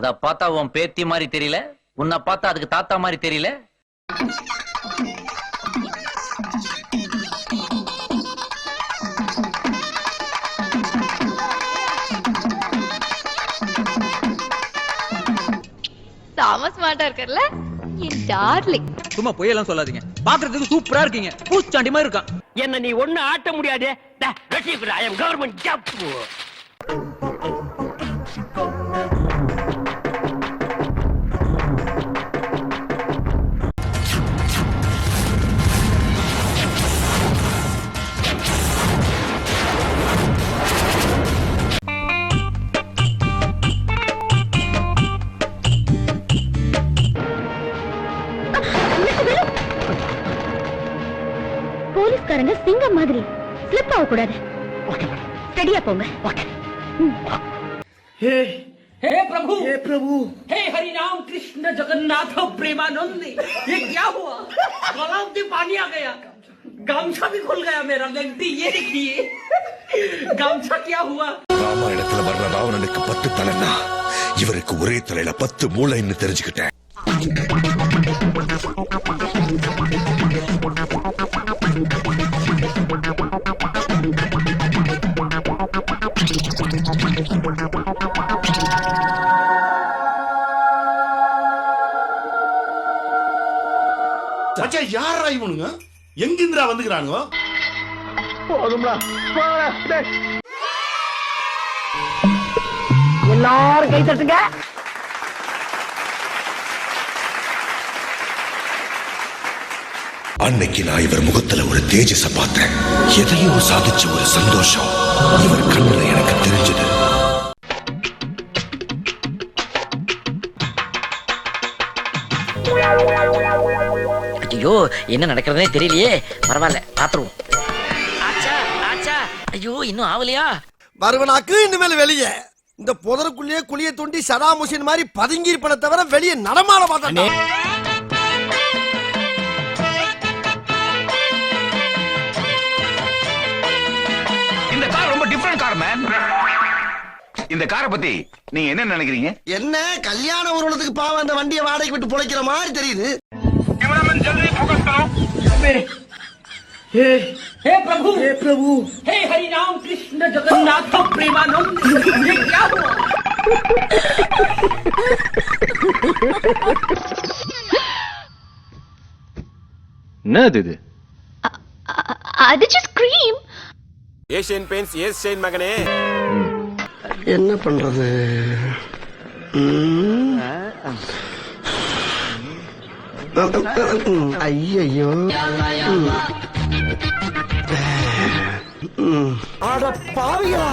அத பார்த்தா உன் பேத்தி மாதிரி தெரியல, உன்னை பார்த்தா அதுக்கு தாத்தா மாதிரி தெரியல. தாமஸ் மாட்டா இருக்கறல என் டார்லிங். சும்மா பொய்யெல்லாம் சொல்லாதீங்க. பாக்குறதுக்கு சூப்பரா இருக்கீங்க. பூச்சாண்டி மாதிரி இருக்கான். என்ன நீ ஒண்ணு ஆட்ட முடியாது. ஐ அம் கவர்மெண்ட் ஜாப். போலீஸ்காரங்க சிங்கம் மாதிரி ஸ்லிப் ஆக கூடாது. ஸ்டடியா போங்க. हे प्रभु, हे प्रभु, हे हरि राम कृष्ण जगन्नाथ प्रेमानंद, ये क्या हुआ? गलाव से पानी आ गया, गामछा भी खुल गया मेरा। गलती ये देखिए, गामछा क्या हुआ? ராமாயணத்துல வர்ற ராவணனுக்கு 10 தலைன்னா இவருக்கு ஒரே தலையில 10 மூளைன்னு தெரிஞ்சுக்கிட்டேன். மச்சான் யாரா இவனுங்க? எங்கிந்திரா வந்துக்கிறானுங்க? எல்லாரும் கை தட்டுங்க. அன்னைக்கு நான் இவர் முகத்துல ஒரு தேஜஸ பார்த்தேன். எதையோ சாதிச்ச ஒரு சந்தோஷம் இவர் கண்ணுல எனக்கு தெரிஞ்சது. ஐயோ என்ன நடக்கிறதே தெரியலையே. பரவாயில்ல பாத்துருவோம். ஆச்சா ஆச்சா. ஐயோ இன்னும் ஆவலையா? வருவனாக்கு இனிமேல் வெளியே இந்த புதருக்குள்ளேயே குளிய தோண்டி சதாம் ஹுசேன் மாதிரி பதுங்கி இருப்பன தவிர வெளியே நடமாட மாட்டானே. இந்த கார் ரொம்ப டிஃபரண்ட் கார் மேன். இந்த காரை பத்தி நீங்க என்ன நினைக்கிறீங்க? என்ன கல்யாண ஊர்வலத்துக்கு பாவம் அந்த வண்டியை வாடகைக்கு விட்டு பொழைக்கிற மாதிரி தெரியுது. हे प्रभु, हे प्रभु, हे हरि राम कृष्ण जगन्नाथ प्रेमानंद, ये क्या हुआ? என்னது இது? அது just cream. Asian paints Asian மகனே. என்ன பண்றது? ஐயோ அட பாவிகளா,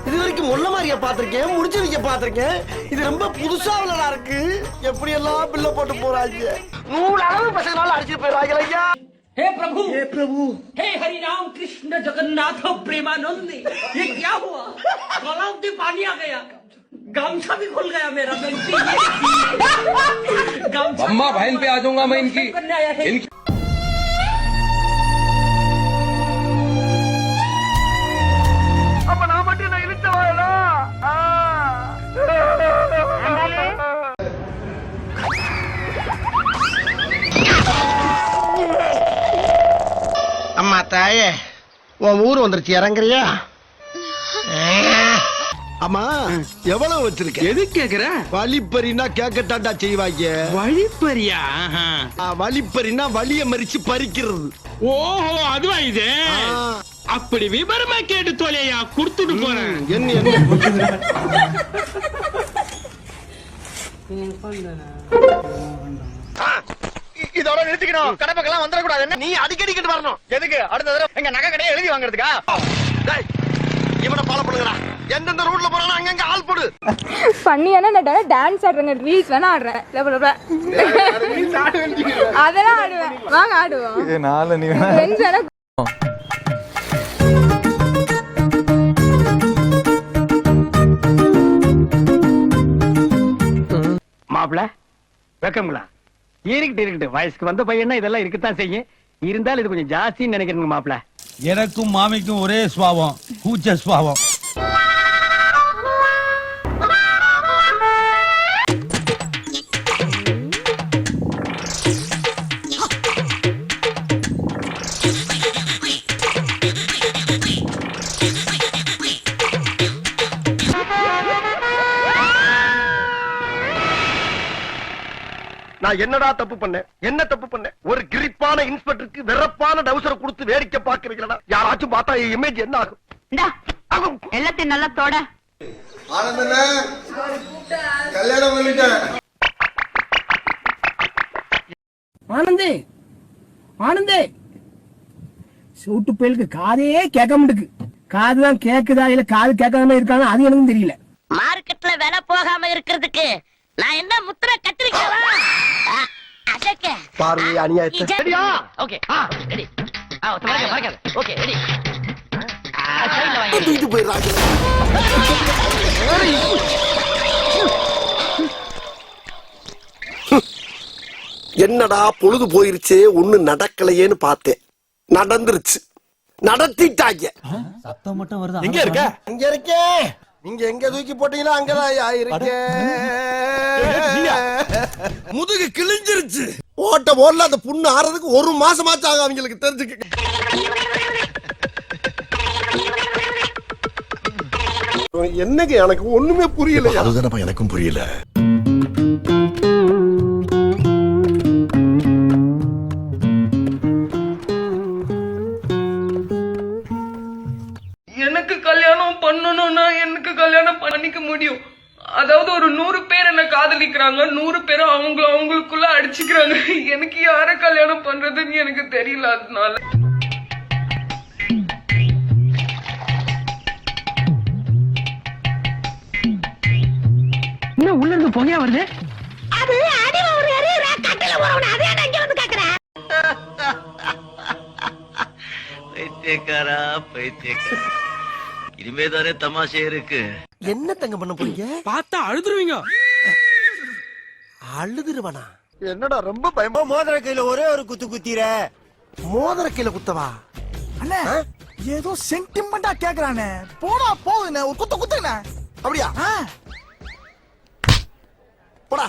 இது வரைக்கும் முள்ள மாதிரியா பாத்திருக்கேன், முடிச்சு வைக்க பாத்திருக்கேன். இது ரொம்ப புதுசா உள்ளதா இருக்கு. எப்படி எல்லாம் பில்ல போட்டு போறாங்க. 100 அளவு பசங்களால அடிச்சுட்டு போயிடுவாங்க ஐயா. हे प्रभु, हे प्रभु, हे हरि राम कृष्ण जगन्नाथ प्रेमानंद, ये क्या हुआ? गलाव से पानी आ गया, गामछा भी खुल गया मेरा। गलती ये देखिए, गामछा। अम्मा बहन पे आ जाऊंगा मैं इनकी। अब ना मटे नहीं लिखता है ना। அம்மா தாயே, உன் ஊர் வந்துருச்சு, இறங்குறியா? அம்மா எவ்வளவு வச்சிருக்க? எது கேக்குற? வழிப்பறினா கேட்கத்தாண்டா செய்வாங்க. வழிப்பறியா? வழிப்பறினா வழிய மறிச்சு பறிக்கிறது. ஓஹோ அதுவா இது? அப்படி விவரமா கேட்டு தொலையா, குடுத்துட்டு போறேன். என்ன இதோட நிறுத்திக்கணும். கடை பக்கம் வந்துட கூடாது. என்ன நீ அடிக்கடிக்கிட்டு வரணும். எதுக்கு? அடுத்த தடவை எங்க நகை கடையை எழுதி வாங்குறதுக்கா? இவனை ஃபாலோ பண்ணுங்கடா. எந்தெந்த ரூட்ல போறானோ அங்கங்க ஆள் போடு. ஃபன்னியான நடால டான்ஸ் ஆடுறேங்க, ரீல்ஸ் வேணா ஆடுறேன். அதெல்லாம் ஆடுவேன். வாங்க ஆடுவோம். ஃப்ரெண்ட்ஸ் வேணா. மாப்பிள வெக்கங்களா? இருக்கட்டு வயசுக்கு வந்த பையனா இதெல்லாம் இருக்கத்தான் செய்யும். இருந்தாலும் இது கொஞ்சம் ஜாஸ்தின்னு நினைக்கிறேங்க மாப்பிள. எனக்கும் மாமிக்கும் ஒரே சுபாவம், கூச்ச சுபாவம். நான் என்னடா தப்பு பண்ணேன்? என்ன தப்பு பண்ணேன்? ஒரு கிரிப்பான இன்ஸ்பெக்டருக்கு வெறப்பான டவுசரை கொடுத்து வேடிக்கை பாக்குறீங்களா? யாராச்சும் பார்த்தா இமேஜ் என்ன ஆகும்? எல்லாத்தையும் நல்லா தொட. கல்யாணம் பண்ணிட்டேன். ஆனந்தே ஆனந்தே சூட்டு பயலுக்கு காதே கேட்க மாட்டுக்கு. காதுதான் கேக்குதா இல்ல காது கேட்காம இருக்காங்க அது எனக்கு தெரியல. மார்க்கெட்ல விலை போகாம இருக்கிறதுக்கு நான் என்ன முத்திர கத்திரிக்கவா? அதக்க பார்வை அநியாயத்தை. ரெடியா? Okay ready. மறக்காத. Okay ready. சைடுல வாங்க. தூக்கிட்டு போயிடுறாங்க. என்னடா பொழுது போயிருச்சே ஒண்ணு நடக்கலையேன்னு பார்த்தேன். நடந்துருச்சு. நடத்திட்டாங்க. சத்தம் மட்டும் வருது. எங்க இருக்க? இங்க இருக்கேன். நீங்க எங்க தூக்கி போட்டீங்களோ அங்கதான் இருக்கேன். முதுகு கிழிஞ்சிருச்சு. ஓட்ட போடல அந்த புண்ணு ஆறதுக்கு 1 மாசமாச்சு ஆகும் அவங்களுக்கு தெரிஞ்சுக்க. என்னங்க எனக்கு ஒண்ணுமே புரியல. அதுதானப்பா எனக்கும் புரியல. எனக்கு கல்யாணம் பண்ணணும்னா எனக்கு கல்யாணம் பண்ணிக்க முடியும். அதாவது ஒரு 100 பேர் என்ன காதலிக்கிறாங்க, 100 பேரும் அவங்களுக்குள்ள அடிச்சுக்கிறாங்க. எனக்கு யார கல்யாணம் பண்றதுன்னு எனக்கு தெரியல. அதனால என்ன உள்ள இருந்து புகையா வருது? அது அடி ஒரு எரியற கட்டில போறவன அதே நான் இங்க வந்து கேக்குறேன். பைத்தியக்காரா. இனிமேதானே தமாஷே இருக்கு. என்ன தங்க பண்ண போறீங்க? பார்த்தா அழுதுருவீங்க. அழுதுருவனா? என்னடா ரொம்ப பயமா? மோதிர கையில ஒரே ஒரு குத்து குத்திர. மோதிர கையில குத்தவா? அண்ணே ஏதோ சென்டிமெண்டா கேக்குறானே. போடா போகுதுண்ணே ஒரு குத்து குத்துண்ணே. அப்படியா? போடா.